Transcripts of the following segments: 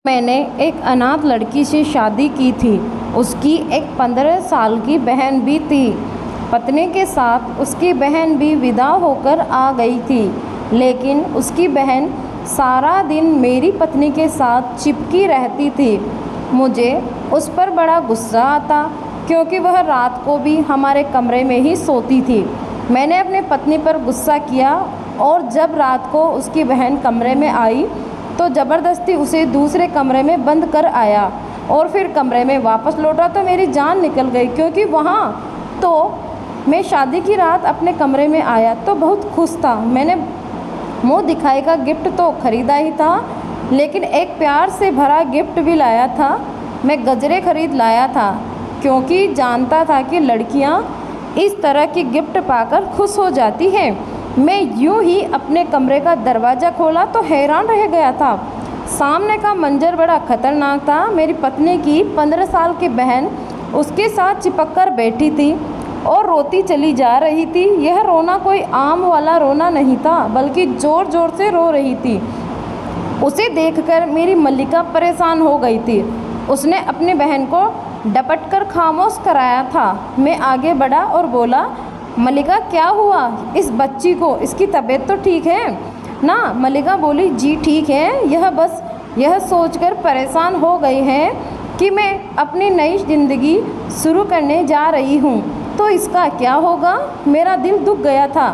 मैंने एक अनाथ लड़की से शादी की थी। उसकी एक 15 साल की बहन भी थी। पत्नी के साथ उसकी बहन भी विदा होकर आ गई थी, लेकिन उसकी बहन सारा दिन मेरी पत्नी के साथ चिपकी रहती थी। मुझे उस पर बड़ा गुस्सा आता, क्योंकि वह रात को भी हमारे कमरे में ही सोती थी। मैंने अपनी पत्नी पर गुस्सा किया और जब रात को उसकी बहन कमरे में आई तो ज़बरदस्ती उसे दूसरे कमरे में बंद कर आया और फिर कमरे में वापस लौटा तो मेरी जान निकल गई, क्योंकि वहाँ तो मैं शादी की रात अपने कमरे में आया तो बहुत खुश था। मैंने मुँह दिखाई का गिफ्ट तो ख़रीदा ही था, लेकिन एक प्यार से भरा गिफ्ट भी लाया था। मैं गजरे खरीद लाया था, क्योंकि जानता था कि लड़कियाँ इस तरह की गिफ्ट पाकर खुश हो जाती हैं। मैं यूं ही अपने कमरे का दरवाज़ा खोला तो हैरान रह गया था। सामने का मंजर बड़ा खतरनाक था। मेरी पत्नी की 15 साल की बहन उसके साथ चिपक कर बैठी थी और रोती चली जा रही थी। यह रोना कोई आम वाला रोना नहीं था, बल्कि ज़ोर ज़ोर से रो रही थी। उसे देखकर मेरी मल्लिका परेशान हो गई थी। उसने अपनी बहन को डपट कर खामोश कराया था। मैं आगे बढ़ा और बोला, मल्लिका क्या हुआ इस बच्ची को, इसकी तबीयत तो ठीक है ना? मल्लिका बोली, जी ठीक है, यह बस यह सोचकर परेशान हो गई है कि मैं अपनी नई ज़िंदगी शुरू करने जा रही हूँ, तो इसका क्या होगा। मेरा दिल दुख गया था।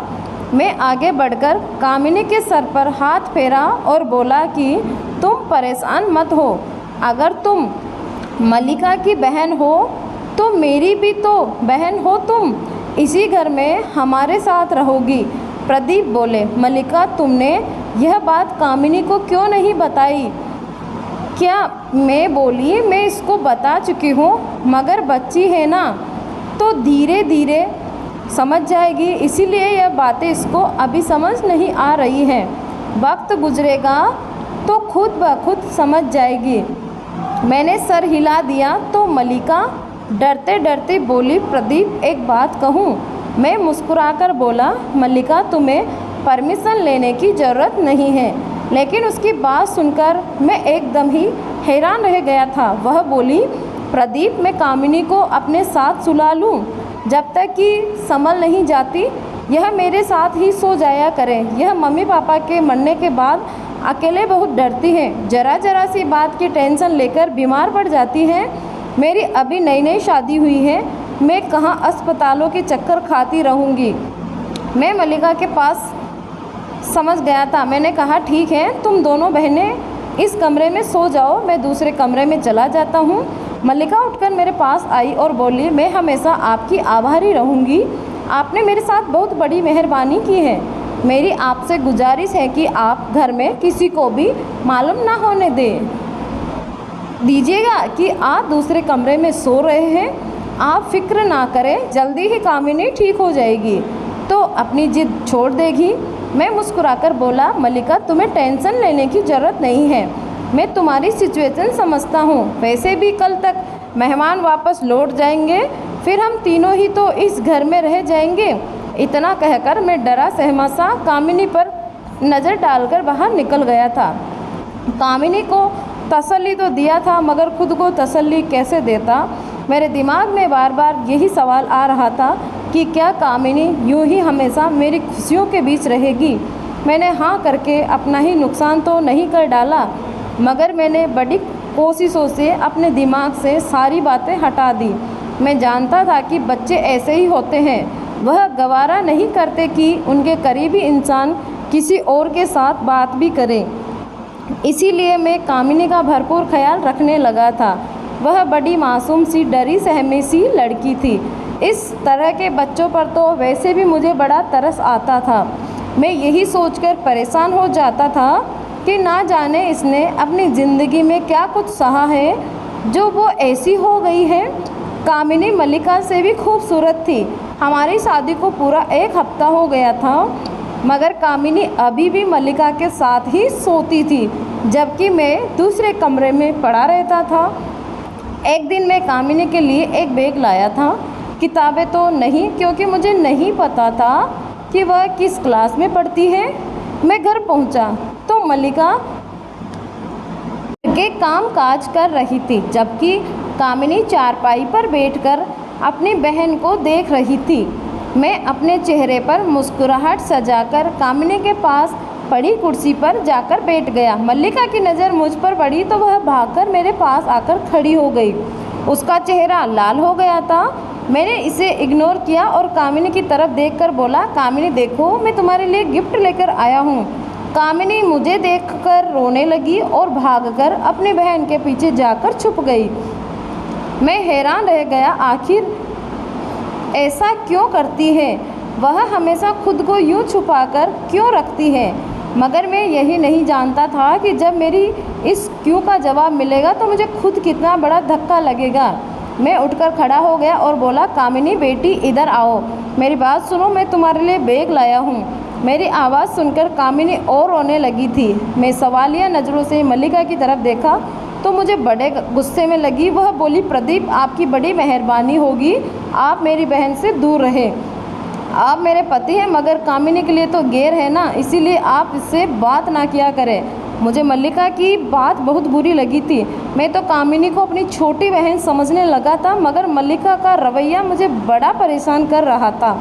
मैं आगे बढ़कर कामिनी के सर पर हाथ फेरा और बोला कि तुम परेशान मत हो। अगर तुम मल्लिका की बहन हो तो मेरी भी तो बहन हो तुम। इसी घर में हमारे साथ रहोगी। प्रदीप बोले, मल्लिका तुमने यह बात कामिनी को क्यों नहीं बताई? क्या? मैं बोली, मैं इसको बता चुकी हूँ, मगर बच्ची है ना तो धीरे धीरे समझ जाएगी, इसीलिए यह बातें इसको अभी समझ नहीं आ रही हैं। वक्त गुजरेगा तो खुद ब खुद समझ जाएगी। मैंने सर हिला दिया तो मल्लिका डरते डरते बोली, प्रदीप एक बात कहूँ? मैं मुस्कुराकर बोला, मल्लिका तुम्हें परमिशन लेने की ज़रूरत नहीं है। लेकिन उसकी बात सुनकर मैं एकदम ही हैरान रह गया था। वह बोली, प्रदीप मैं कामिनी को अपने साथ सुला लूँ? जब तक कि संभल नहीं जाती यह मेरे साथ ही सो जाया करें। यह मम्मी पापा के मरने के बाद अकेले बहुत डरती हैं, ज़रा ज़रा सी बात की टेंशन लेकर बीमार पड़ जाती हैं। मेरी अभी नई नई शादी हुई है, मैं कहाँ अस्पतालों के चक्कर खाती रहूँगी। मैं मल्लिका के पास समझ गया था। मैंने कहा, ठीक है, तुम दोनों बहनें इस कमरे में सो जाओ, मैं दूसरे कमरे में चला जाता हूँ। मल्लिका उठकर मेरे पास आई और बोली, मैं हमेशा आपकी आभारी रहूँगी। आपने मेरे साथ बहुत बड़ी मेहरबानी की है। मेरी आपसे गुजारिश है कि आप घर में किसी को भी मालूम ना होने दीजिएगा कि आप दूसरे कमरे में सो रहे हैं। आप फिक्र ना करें, जल्दी ही कामिनी ठीक हो जाएगी तो अपनी जिद छोड़ देगी। मैं मुस्कुराकर बोला, मल्लिका तुम्हें टेंशन लेने की ज़रूरत नहीं है, मैं तुम्हारी सिचुएशन समझता हूँ। वैसे भी कल तक मेहमान वापस लौट जाएंगे, फिर हम तीनों ही तो इस घर में रह जाएंगे। इतना कहकर मैं डरा सहमा सा कामिनी पर नज़र डालकर बाहर निकल गया था। कामिनी को तसल्ली तो दिया था, मगर खुद को तसल्ली कैसे देता? मेरे दिमाग में बार बार यही सवाल आ रहा था कि क्या कामिनी यूं ही हमेशा मेरी खुशियों के बीच रहेगी? मैंने हाँ करके अपना ही नुकसान तो नहीं कर डाला, मगर मैंने बड़ी कोशिशों से अपने दिमाग से सारी बातें हटा दी। मैं जानता था कि बच्चे ऐसे ही होते हैं, वह गवारा नहीं करते कि उनके करीबी इंसान किसी और के साथ बात भी करें। इसीलिए मैं कामिनी का भरपूर ख्याल रखने लगा था। वह बड़ी मासूम सी डरी सहमी सी लड़की थी। इस तरह के बच्चों पर तो वैसे भी मुझे बड़ा तरस आता था। मैं यही सोचकर परेशान हो जाता था कि ना जाने इसने अपनी ज़िंदगी में क्या कुछ सहा है जो वो ऐसी हो गई है। कामिनी मल्लिका से भी खूबसूरत थी। हमारी शादी को पूरा 1 हफ्ता हो गया था, मगर कामिनी अभी भी मल्लिका के साथ ही सोती थी, जबकि मैं दूसरे कमरे में पड़ा रहता था। एक दिन मैं कामिनी के लिए एक बैग लाया था, किताबें तो नहीं, क्योंकि मुझे नहीं पता था कि वह किस क्लास में पढ़ती है। मैं घर पहुंचा तो मल्लिका के काम काज कर रही थी, जबकि कामिनी चारपाई पर बैठकर अपनी बहन को देख रही थी। मैं अपने चेहरे पर मुस्कुराहट सजाकर कामिनी के पास पड़ी कुर्सी पर जाकर बैठ गया। मल्लिका की नज़र मुझ पर पड़ी तो वह भागकर मेरे पास आकर खड़ी हो गई। उसका चेहरा लाल हो गया था। मैंने इसे इग्नोर किया और कामिनी की तरफ देखकर बोला, कामिनी देखो, मैं तुम्हारे लिए गिफ्ट लेकर आया हूँ। कामिनी मुझे देखकर रोने लगी और भागकर अपनी बहन के पीछे जाकर छुप गई। मैं हैरान रह गया, आखिर ऐसा क्यों करती है? वह हमेशा खुद को यूँ छुपाकर क्यों रखती है? मगर मैं यही नहीं जानता था कि जब मेरी इस क्यों का जवाब मिलेगा तो मुझे खुद कितना बड़ा धक्का लगेगा। मैं उठकर खड़ा हो गया और बोला, कामिनी बेटी इधर आओ, मेरी बात सुनो, मैं तुम्हारे लिए बैग लाया हूँ। मेरी आवाज़ सुनकर कामिनी और रोने लगी थी। मैं सवालिया नज़रों से मल्लिका की तरफ देखा तो मुझे बड़े गुस्से में लगी। वह बोली, प्रदीप आपकी बड़ी मेहरबानी होगी, आप मेरी बहन से दूर रहे। आप मेरे पति हैं मगर कामिनी के लिए तो गैर है ना, इसीलिए आप इससे बात ना किया करें। मुझे मल्लिका की बात बहुत बुरी लगी थी। मैं तो कामिनी को अपनी छोटी बहन समझने लगा था, मगर मल्लिका का रवैया मुझे बड़ा परेशान कर रहा था।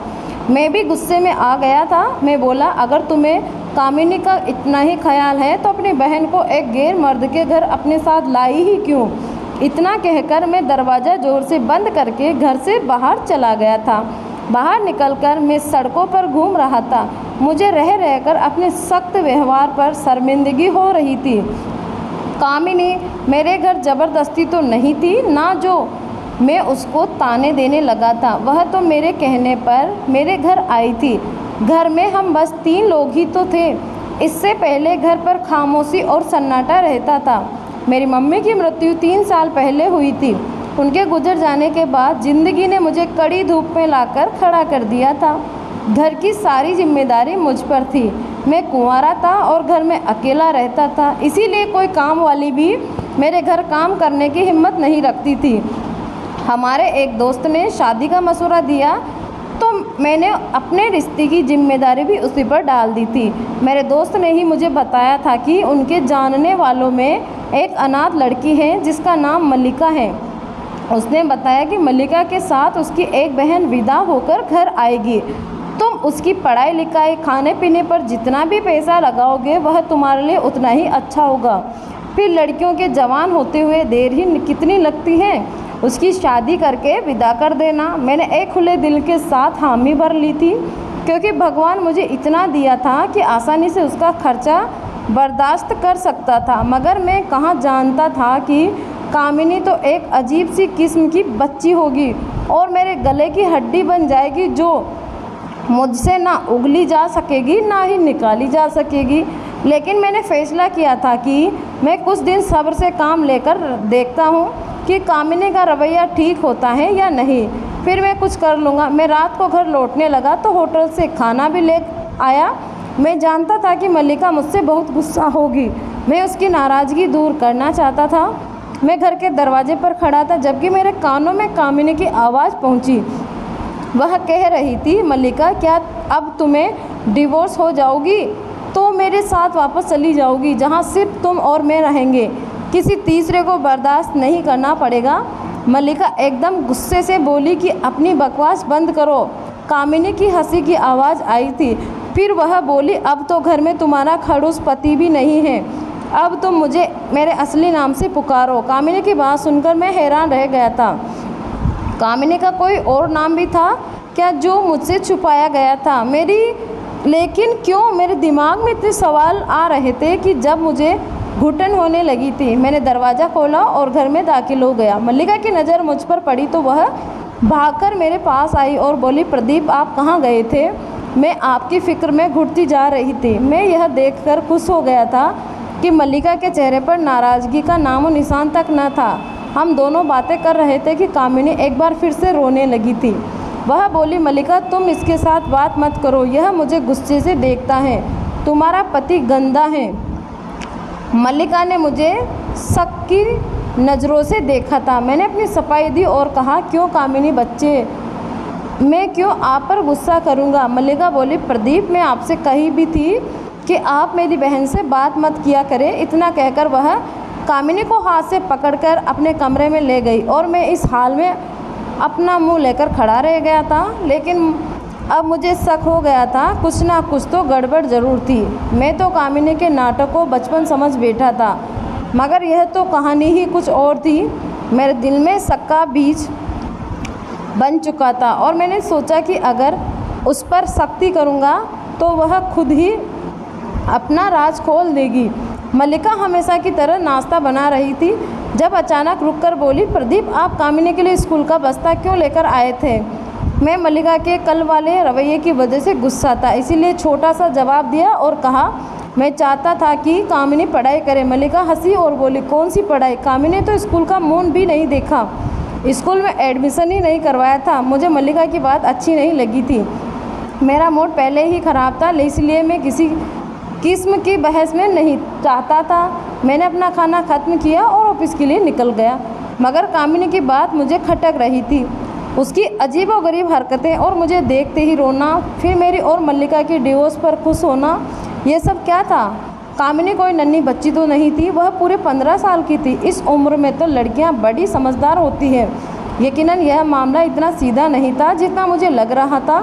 मैं भी गुस्से में आ गया था। मैं बोला, अगर तुम्हें कामिनी का इतना ही ख्याल है तो अपनी बहन को एक गैर मर्द के घर अपने साथ लाई ही क्यों? इतना कहकर मैं दरवाज़ा ज़ोर से बंद करके घर से बाहर चला गया था। बाहर निकलकर मैं सड़कों पर घूम रहा था। मुझे रह रहकर अपने सख्त व्यवहार पर शर्मिंदगी हो रही थी। कामिनी मेरे घर ज़बरदस्ती तो नहीं थी, ना जो मैं उसको ताने देने लगा था। वह तो मेरे कहने पर मेरे घर आई थी। घर में हम बस 3 लोग ही तो थे। इससे पहले घर पर खामोशी और सन्नाटा रहता था। मेरी मम्मी की मृत्यु 3 साल पहले हुई थी। उनके गुजर जाने के बाद ज़िंदगी ने मुझे कड़ी धूप में लाकर खड़ा कर दिया था। घर की सारी जिम्मेदारी मुझ पर थी। मैं कुंवारा था और घर में अकेला रहता था, इसीलिए कोई काम वाली भी मेरे घर काम करने की हिम्मत नहीं रखती थी। हमारे एक दोस्त ने शादी का मशवरा दिया तो मैंने अपने रिश्ते की जिम्मेदारी भी उसी पर डाल दी थी। मेरे दोस्त ने ही मुझे बताया था कि उनके जानने वालों में एक अनाथ लड़की है जिसका नाम मल्लिका है। उसने बताया कि मल्लिका के साथ उसकी एक बहन विदा होकर घर आएगी। तुम उसकी पढ़ाई लिखाई खाने पीने पर जितना भी पैसा लगाओगे वह तुम्हारे लिए उतना ही अच्छा होगा। फिर लड़कियों के जवान होते हुए देर ही कितनी लगती है, उसकी शादी करके विदा कर देना। मैंने एक खुले दिल के साथ हामी भर ली थी, क्योंकि भगवान मुझे इतना दिया था कि आसानी से उसका खर्चा बर्दाश्त कर सकता था। मगर मैं कहाँ जानता था कि कामिनी तो एक अजीब सी किस्म की बच्ची होगी और मेरे गले की हड्डी बन जाएगी, जो मुझसे ना उगली जा सकेगी ना ही निकाली जा सकेगी। लेकिन मैंने फैसला किया था कि मैं कुछ दिन सब्र से काम लेकर देखता हूँ कि कामिनी का रवैया ठीक होता है या नहीं, फिर मैं कुछ कर लूँगा। मैं रात को घर लौटने लगा तो होटल से खाना भी ले आया। मैं जानता था कि मल्लिका मुझसे बहुत गुस्सा होगी। मैं उसकी नाराज़गी दूर करना चाहता था। मैं घर के दरवाजे पर खड़ा था, जबकि मेरे कानों में कामिनी की आवाज़ पहुंची। वह कह रही थी, मल्लिका क्या अब तुम्हें डिवोर्स हो जाओगी तो मेरे साथ वापस चली जाओगी, जहां सिर्फ तुम और मैं रहेंगे, किसी तीसरे को बर्दाश्त नहीं करना पड़ेगा। मल्लिका एकदम गुस्से से बोली कि अपनी बकवास बंद करो। कामिनी की हंसी की आवाज़ आई थी। फिर वह बोली, अब तो घर में तुम्हारा खड़ूस पति भी नहीं है, अब तुम मुझे मेरे असली नाम से पुकारो। कामिनी की बात सुनकर मैं हैरान रह गया था। कामिनी का कोई और नाम भी था क्या जो मुझसे छुपाया गया था? लेकिन क्यों मेरे दिमाग में इतने सवाल आ रहे थे कि जब मुझे घुटन होने लगी थी। मैंने दरवाज़ा खोला और घर में दाखिल हो गया। मल्लिका की नज़र मुझ पर पड़ी तो वह भागकर मेरे पास आई और बोली, प्रदीप आप कहाँ गए थे? मैं आपकी फ़िक्र में घुटती जा रही थी। मैं यह देखकर खुश हो गया था कि मल्लिका के चेहरे पर नाराज़गी का नामो निशान तक न था। हम दोनों बातें कर रहे थे कि कामिनी एक बार फिर से रोने लगी थी। वह बोली, मल्लिका तुम इसके साथ बात मत करो, यह मुझे गुस्से से देखता है, तुम्हारा पति गंदा है। मल्लिका ने मुझे शक की नज़रों से देखा था। मैंने अपनी सफाई दी और कहा, क्यों कामिनी बच्चे, मैं क्यों आप पर गुस्सा करूँगा? मल्लिका बोली, प्रदीप मैं आपसे कही भी थी कि आप मेरी बहन से बात मत किया करें। इतना कहकर वह कामिनी को हाथ से पकड़कर अपने कमरे में ले गई और मैं इस हाल में अपना मुंह लेकर खड़ा रह गया था। लेकिन अब मुझे शक हो गया था, कुछ ना कुछ तो गड़बड़ ज़रूर थी। मैं तो कामिनी के नाटक को बचपन समझ बैठा था, मगर यह तो कहानी ही कुछ और थी। मेरे दिल में शक का बीज बन चुका था और मैंने सोचा कि अगर उस पर सख्ती करूँगा तो वह खुद ही अपना राज खोल देगी। मल्लिका हमेशा की तरह नाश्ता बना रही थी जब अचानक रुककर बोली, प्रदीप, आप कामिनी के लिए स्कूल का बस्ता क्यों लेकर आए थे? मैं मल्लिका के कल वाले रवैये की वजह से गुस्सा था, इसीलिए छोटा सा जवाब दिया और कहा, मैं चाहता था कि कामिनी पढ़ाई करे। मल्लिका हंसी और बोली, कौन सी पढ़ाई? कामिनी तो स्कूल का मुंह भी नहीं देखा, स्कूल में एडमिशन ही नहीं करवाया था। मुझे मल्लिका की बात अच्छी नहीं लगी थी, मेरा मूड पहले ही ख़राब था, इसलिए मैं किसी किस्म की बहस में नहीं चाहता था। मैंने अपना खाना ख़त्म किया और ऑफिस के लिए निकल गया, मगर कामिनी की बात मुझे खटक रही थी। उसकी अजीबोगरीब हरकतें और मुझे देखते ही रोना, फिर मेरी और मल्लिका की डिवोर्स पर खुश होना, ये सब क्या था? कामिनी कोई नन्ही बच्ची तो नहीं थी, वह पूरे 15 साल की थी। इस उम्र में तो लड़कियां बड़ी समझदार होती हैं। यकीनन यह मामला इतना सीधा नहीं था जितना मुझे लग रहा था।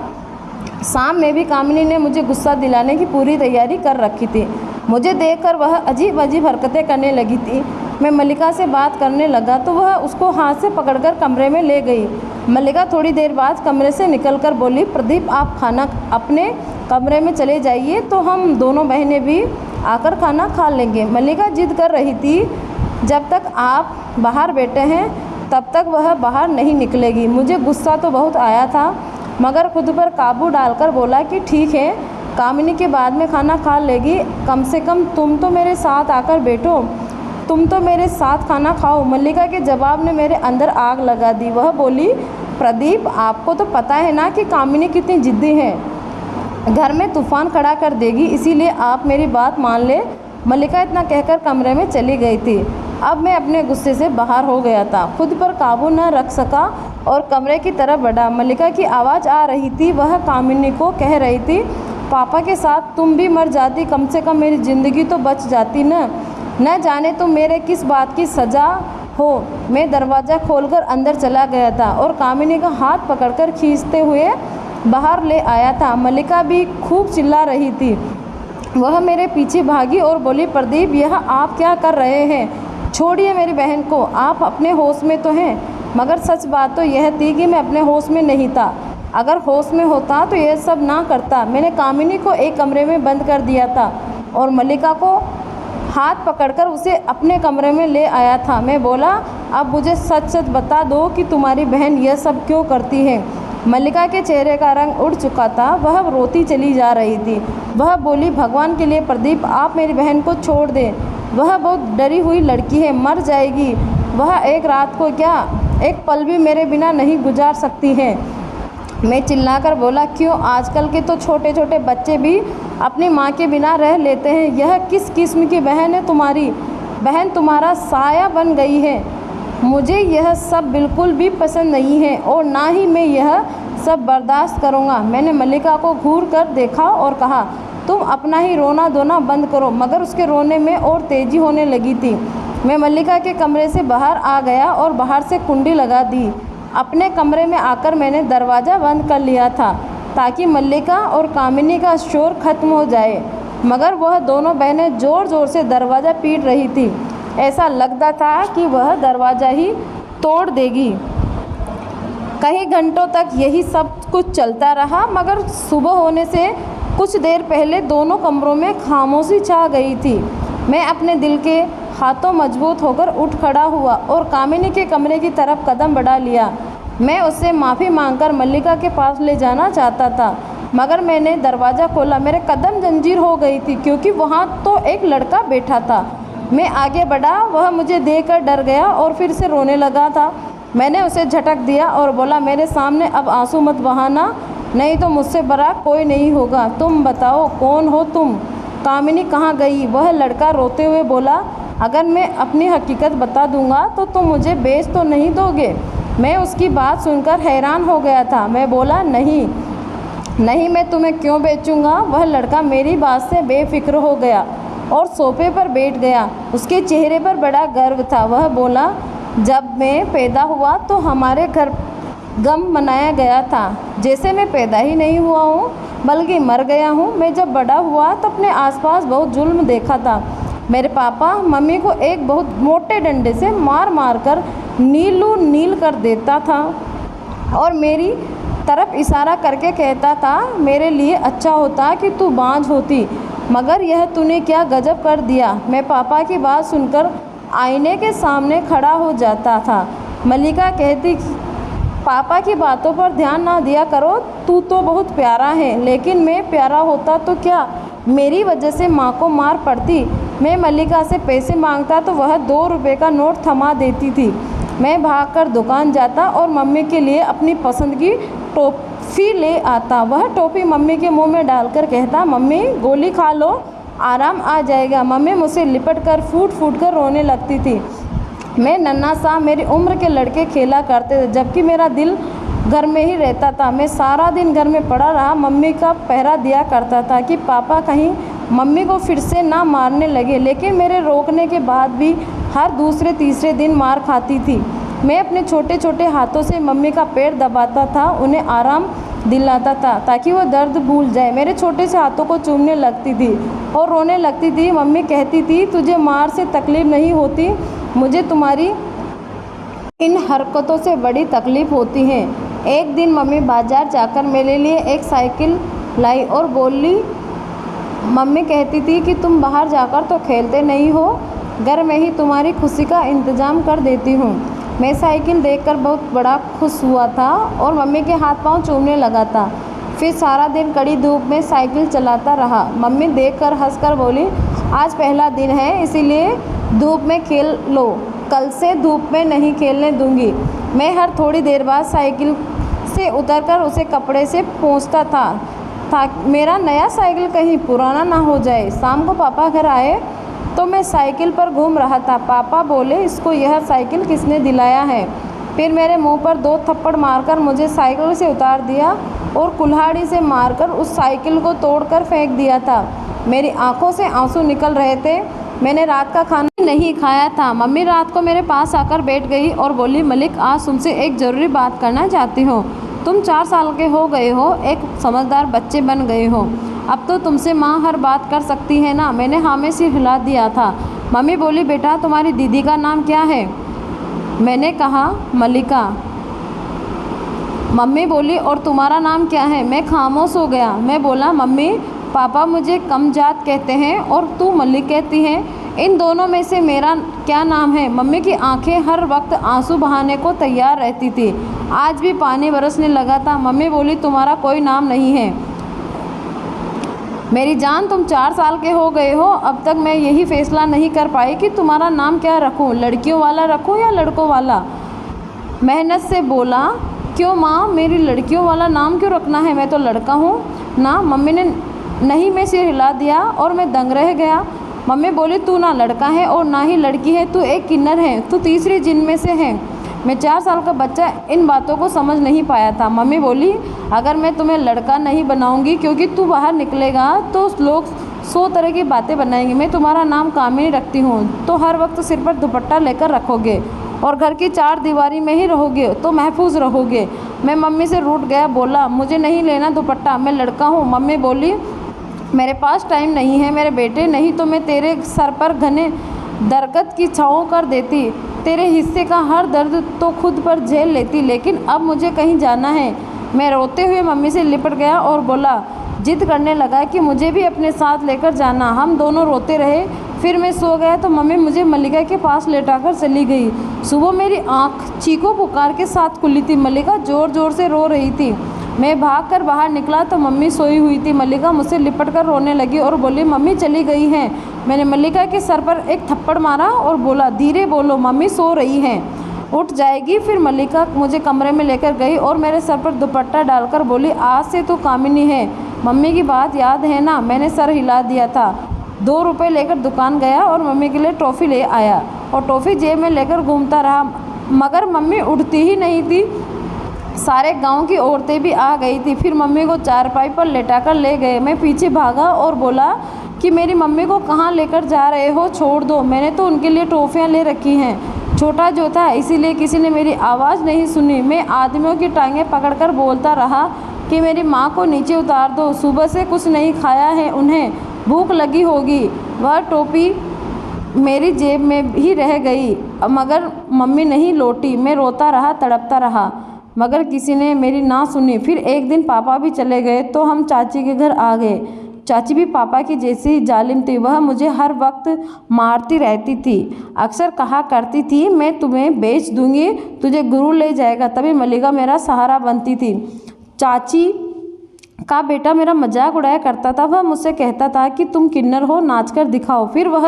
शाम में भी कामिनी ने मुझे गुस्सा दिलाने की पूरी तैयारी कर रखी थी। मुझे देखकर वह अजीब अजीब हरकतें करने लगी थी। मैं मल्लिका से बात करने लगा तो वह उसको हाथ से पकड़कर कमरे में ले गई। मल्लिका थोड़ी देर बाद कमरे से निकलकर बोली, प्रदीप, आप खाना अपने कमरे में चले जाइए तो हम दोनों बहनें भी आकर खाना खा लेंगे। मल्लिका जिद कर रही थी, जब तक आप बाहर बैठे हैं तब तक वह बाहर नहीं निकलेगी। मुझे गुस्सा तो बहुत आया था, मगर खुद पर काबू डालकर बोला कि ठीक है, कामिनी के बाद में खाना खा लेगी, कम से कम तुम तो मेरे साथ आकर बैठो, तुम तो मेरे साथ खाना खाओ। मल्लिका के जवाब ने मेरे अंदर आग लगा दी। वह बोली, प्रदीप, आपको तो पता है ना कि कामिनी कितनी जिद्दी है, घर में तूफान खड़ा कर देगी, इसीलिए आप मेरी बात मान ले। मल्लिका इतना कहकर कमरे में चली गई थी। अब मैं अपने गुस्से से बाहर हो गया था, खुद पर काबू न रख सका और कमरे की तरफ बढ़ा। मल्लिका की आवाज़ आ रही थी, वह कामिनी को कह रही थी, पापा के साथ तुम भी मर जाती, कम से कम मेरी ज़िंदगी तो बच जाती न जाने तुम मेरे किस बात की सज़ा हो। मैं दरवाज़ा खोलकर अंदर चला गया था और कामिनी का हाथ पकड़कर खींचते हुए बाहर ले आया था। मल्लिका भी खूब चिल्ला रही थी। वह मेरे पीछे भागी और बोली, प्रदीप, यह आप क्या कर रहे हैं? छोड़िए मेरी बहन को, आप अपने होश में तो हैं। मगर सच बात तो यह थी कि मैं अपने होश में नहीं था। अगर होश में होता तो यह सब ना करता। मैंने कामिनी को एक कमरे में बंद कर दिया था और मल्लिका को हाथ पकड़कर उसे अपने कमरे में ले आया था। मैं बोला, अब मुझे सच सच बता दो कि तुम्हारी बहन यह सब क्यों करती है? मल्लिका के चेहरे का रंग उड़ चुका था, वह रोती चली जा रही थी। वह बोली, भगवान के लिए प्रदीप, आप मेरी बहन को छोड़ दें, वह बहुत डरी हुई लड़की है, मर जाएगी। वह एक रात को क्या, एक पल भी मेरे बिना नहीं गुजार सकती है। मैं चिल्लाकर बोला, क्यों? आजकल के तो छोटे छोटे बच्चे भी अपनी माँ के बिना रह लेते हैं। यह किस किस्म की बहन है तुम्हारी? बहन तुम्हारा साया बन गई है। मुझे यह सब बिल्कुल भी पसंद नहीं है और ना ही मैं यह सब बर्दाश्त करूँगा। मैंने मल्लिका को घूर कर देखा और कहा, तुम अपना ही रोना धोना बंद करो। मगर उसके रोने में और तेज़ी होने लगी थी। मैं मल्लिका के कमरे से बाहर आ गया और बाहर से कुंडी लगा दी। अपने कमरे में आकर मैंने दरवाज़ा बंद कर लिया था ताकि मल्लिका और कामिनी का शोर खत्म हो जाए, मगर वह दोनों बहनें ज़ोर ज़ोर से दरवाज़ा पीट रही थी। ऐसा लगता था कि वह दरवाज़ा ही तोड़ देगी। कई घंटों तक यही सब कुछ चलता रहा, मगर सुबह होने से कुछ देर पहले दोनों कमरों में खामोशी छा गई थी। मैं अपने दिल के हाथों मजबूत होकर उठ खड़ा हुआ और कामिनी के कमरे की तरफ कदम बढ़ा लिया। मैं उससे माफ़ी मांगकर मल्लिका के पास ले जाना चाहता था, मगर मैंने दरवाज़ा खोला, मेरे कदम जंजीर हो गई थी क्योंकि वहाँ तो एक लड़का बैठा था। मैं आगे बढ़ा, वह मुझे देखकर डर गया और फिर से रोने लगा था। मैंने उसे झटक दिया और बोला, मेरे सामने अब आंसू मत बहाना, नहीं तो मुझसे बड़ा कोई नहीं होगा। तुम बताओ, कौन हो तुम? कामिनी कहाँ गई? वह लड़का रोते हुए बोला, अगर मैं अपनी हकीकत बता दूंगा तो तुम मुझे बेच तो नहीं दोगे? मैं उसकी बात सुनकर हैरान हो गया था। मैं बोला, नहीं, मैं तुम्हें क्यों बेचूंगा? वह लड़का मेरी बात से बेफिक्र हो गया और सोफे पर बैठ गया। उसके चेहरे पर बड़ा गर्व था। वह बोला, जब मैं पैदा हुआ तो हमारे घर गम मनाया गया था, जैसे मैं पैदा ही नहीं हुआ हूँ बल्कि मर गया हूँ। मैं जब बड़ा हुआ तो अपने आसपास बहुत जुल्म देखा था। मेरे पापा मम्मी को एक बहुत मोटे डंडे से मार मार कर नीलू नील कर देता था और मेरी तरफ इशारा करके कहता था, मेरे लिए अच्छा होता कि तू बांझ होती, मगर यह तूने क्या गजब कर दिया। मैं पापा की बात सुनकर आईने के सामने खड़ा हो जाता था। मल्लिका कहती, पापा की बातों पर ध्यान ना दिया करो, तू तो बहुत प्यारा है। लेकिन मैं प्यारा होता तो क्या मेरी वजह से माँ को मार पड़ती। मैं मल्लिका से पैसे मांगता तो वह 2 रुपये का नोट थमा देती थी। मैं भागकर दुकान जाता और मम्मी के लिए अपनी पसंद की टॉफ़ी ले आता। वह टॉफ़ी मम्मी के मुंह में डालकर कहता, मम्मी गोली खा लो, आराम आ जाएगा। मम्मी मुझसे लिपट कर फूट फूट कर रोने लगती थी। मैं नन्हा सा मेरी उम्र के लड़के खेला करते थे, जबकि मेरा दिल घर में ही रहता था। मैं सारा दिन घर में पड़ा रहा, मम्मी का पहरा दिया करता था कि पापा कहीं मम्मी को फिर से ना मारने लगे। लेकिन मेरे रोकने के बाद भी हर दूसरे तीसरे दिन मार खाती थी। मैं अपने छोटे छोटे हाथों से मम्मी का पैर दबाता था, उन्हें आराम दिलाता था ताकि वो दर्द भूल जाए। मेरे छोटे से हाथों को चूमने लगती थी और रोने लगती थी। मम्मी कहती थी, तुझे मार से तकलीफ़ नहीं होती, मुझे तुम्हारी इन हरकतों से बड़ी तकलीफ़ होती है। एक दिन मम्मी बाज़ार जाकर मेरे लिए एक साइकिल लाई और बोली, मम्मी कहती थी कि तुम बाहर जाकर तो खेलते नहीं हो, घर में ही तुम्हारी खुशी का इंतज़ाम कर देती हूँ। मैं साइकिल देखकर बहुत बड़ा खुश हुआ था और मम्मी के हाथ पांव चूमने लगा था। फिर सारा दिन कड़ी धूप में साइकिल चलाता रहा। मम्मी देखकर हंसकर बोली, आज पहला दिन है इसीलिए धूप में खेल लो, कल से धूप में नहीं खेलने दूंगी। मैं हर थोड़ी देर बाद साइकिल से उतरकर उसे कपड़े से पोंछता था मेरा नया साइकिल कहीं पुराना ना हो जाए। शाम को पापा घर आए तो मैं साइकिल पर घूम रहा था। पापा बोले, इसको यह साइकिल किसने दिलाया है? फिर मेरे मुंह पर 2 थप्पड़ मारकर मुझे साइकिल से उतार दिया और कुल्हाड़ी से मारकर उस साइकिल को तोड़कर फेंक दिया था। मेरी आंखों से आंसू निकल रहे थे। मैंने रात का खाना नहीं खाया था। मम्मी रात को मेरे पास आकर बैठ गई और बोली, मलिक आज तुमसे एक ज़रूरी बात करना चाहती हूँ। तुम 4 साल के हो गए हो, एक समझदार बच्चे बन गए हो, अब तो तुमसे माँ हर बात कर सकती है ना? मैंने हाँ में सिर हिला दिया था। मम्मी बोली, बेटा तुम्हारी दीदी का नाम क्या है? मैंने कहा, मल्लिका। मम्मी बोली, और तुम्हारा नाम क्या है? मैं खामोश हो गया। मैं बोला, मम्मी पापा मुझे कमजात कहते हैं और तू मल्लिक कहती है, इन दोनों में से मेरा क्या नाम है? मम्मी की आंखें हर वक्त आंसू बहाने को तैयार रहती थी। आज भी पानी बरसने लगा था। मम्मी बोली, तुम्हारा कोई नाम नहीं है मेरी जान, तुम 4 साल के हो गए हो, अब तक मैं यही फैसला नहीं कर पाई कि तुम्हारा नाम क्या रखूं, लड़कियों वाला रखूं या लड़कों वाला। मेहनत से बोला, क्यों माँ, मेरी लड़कियों वाला नाम क्यों रखना है? मैं तो लड़का हूँ ना। मम्मी ने नहीं में सिर हिला दिया और मैं दंग रह गया। मम्मी बोली, तू ना लड़का है और ना ही लड़की है, तू एक किन्नर है, तू तीसरी जिन में से है। मैं 4 साल का बच्चा इन बातों को समझ नहीं पाया था। मम्मी बोली, अगर मैं तुम्हें लड़का नहीं बनाऊंगी क्योंकि तू बाहर निकलेगा तो लोग 100 तरह की बातें बनाएंगे। मैं तुम्हारा नाम कामिनी रखती हूँ तो हर वक्त सिर पर दुपट्टा लेकर रखोगे और घर की 4 दीवारी में ही रहोगे तो महफूज रहोगे। मैं मम्मी से रूठ गया, बोला, मुझे नहीं लेना दुपट्टा, मैं लड़का हूँ। मम्मी बोली, मेरे पास टाइम नहीं है मेरे बेटे, नहीं तो मैं तेरे सर पर घने दरकत की छाँव कर देती, तेरे हिस्से का हर दर्द तो खुद पर झेल लेती, लेकिन अब मुझे कहीं जाना है। मैं रोते हुए मम्मी से लिपट गया और बोला, जिद करने लगा कि मुझे भी अपने साथ लेकर जाना। हम दोनों रोते रहे। फिर मैं सो गया तो मम्मी मुझे मल्लिका के पास लेटाकर चली गई। सुबह मेरी आँख चीखों पुकार के साथ खुली थी। मल्लिका ज़ोर ज़ोर से रो रही थी। मैं भागकर बाहर निकला तो मम्मी सोई हुई थी। मल्लिका मुझसे लिपटकर रोने लगी और बोली, मम्मी चली गई हैं। मैंने मल्लिका के सर पर एक थप्पड़ मारा और बोला, धीरे बोलो, मम्मी सो रही हैं, उठ जाएगी। फिर मल्लिका मुझे कमरे में लेकर गई और मेरे सर पर दुपट्टा डालकर बोली, आज से तो कामिनी है, मम्मी की बात याद है ना? मैंने सर हिला दिया था। 2 रुपये लेकर दुकान गया और मम्मी के लिए टॉफ़ी ले आया और टॉफ़ी जेब में लेकर घूमता रहा, मगर मम्मी उठती ही नहीं थी। सारे गांव की औरतें भी आ गई थी। फिर मम्मी को चारपाई पर लेटाकर ले गए। मैं पीछे भागा और बोला, कि मेरी मम्मी को कहाँ लेकर जा रहे हो, छोड़ दो, मैंने तो उनके लिए टॉफ़ियाँ ले रखी हैं। छोटा जो था इसीलिए किसी ने मेरी आवाज़ नहीं सुनी। मैं आदमियों की टांगें पकड़कर बोलता रहा कि मेरी माँ को नीचे उतार दो, सुबह से कुछ नहीं खाया है, उन्हें भूख लगी होगी। वह टोपी मेरी जेब में ही रह गई, मगर मम्मी नहीं लौटी। मैं रोता रहा, तड़पता रहा, मगर किसी ने मेरी ना सुनी। फिर एक दिन पापा भी चले गए तो हम चाची के घर आ गए। चाची भी पापा की जैसी ही जालिम थी। वह मुझे हर वक्त मारती रहती थी। अक्सर कहा करती थी, मैं तुम्हें बेच दूंगी, तुझे गुरु ले जाएगा। तभी मल्लिका मेरा सहारा बनती थी। चाची का बेटा मेरा मजाक उड़ाया करता था। वह मुझसे कहता था कि तुम किन्नर हो, नाच कर दिखाओ। फिर वह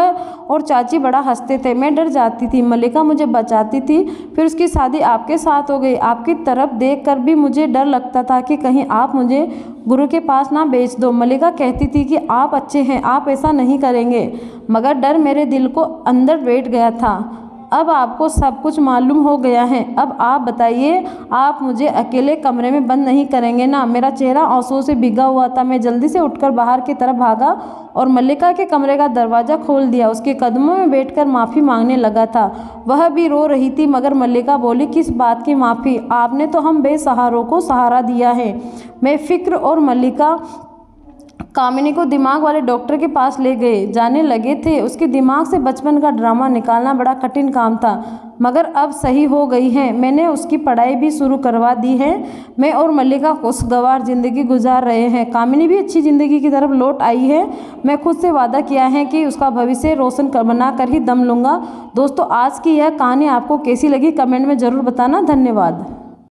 और चाची बड़ा हंसते थे। मैं डर जाती थी। मल्लिका मुझे बचाती थी। फिर उसकी शादी आपके साथ हो गई। आपकी तरफ देखकर भी मुझे डर लगता था कि कहीं आप मुझे गुरु के पास ना बेच दो। मल्लिका कहती थी कि आप अच्छे हैं, आप ऐसा नहीं करेंगे, मगर डर मेरे दिल को अंदर बैठ गया था। अब आपको सब कुछ मालूम हो गया है। अब आप बताइए, आप मुझे अकेले कमरे में बंद नहीं करेंगे ना? मेरा चेहरा आंसुओं से भीगा हुआ था। मैं जल्दी से उठकर बाहर की तरफ भागा और मल्लिका के कमरे का दरवाज़ा खोल दिया। उसके कदमों में बैठकर माफ़ी मांगने लगा था। वह भी रो रही थी, मगर मल्लिका बोली, किस बात की माफ़ी? आपने तो हम बेसहारों को सहारा दिया है। मैं फिक्र और मल्लिका कामिनी को दिमाग वाले डॉक्टर के पास ले गए जाने लगे थे। उसके दिमाग से बचपन का ड्रामा निकालना बड़ा कठिन काम था, मगर अब सही हो गई है। मैंने उसकी पढ़ाई भी शुरू करवा दी है। मैं और मल्लिका खुशगवार ज़िंदगी गुजार रहे हैं। कामिनी भी अच्छी ज़िंदगी की तरफ लौट आई है। मैं खुद से वादा किया है कि उसका भविष्य रोशन बना कर ही दम लूँगा। दोस्तों, आज की यह कहानी आपको कैसी लगी कमेंट में ज़रूर बताना। धन्यवाद।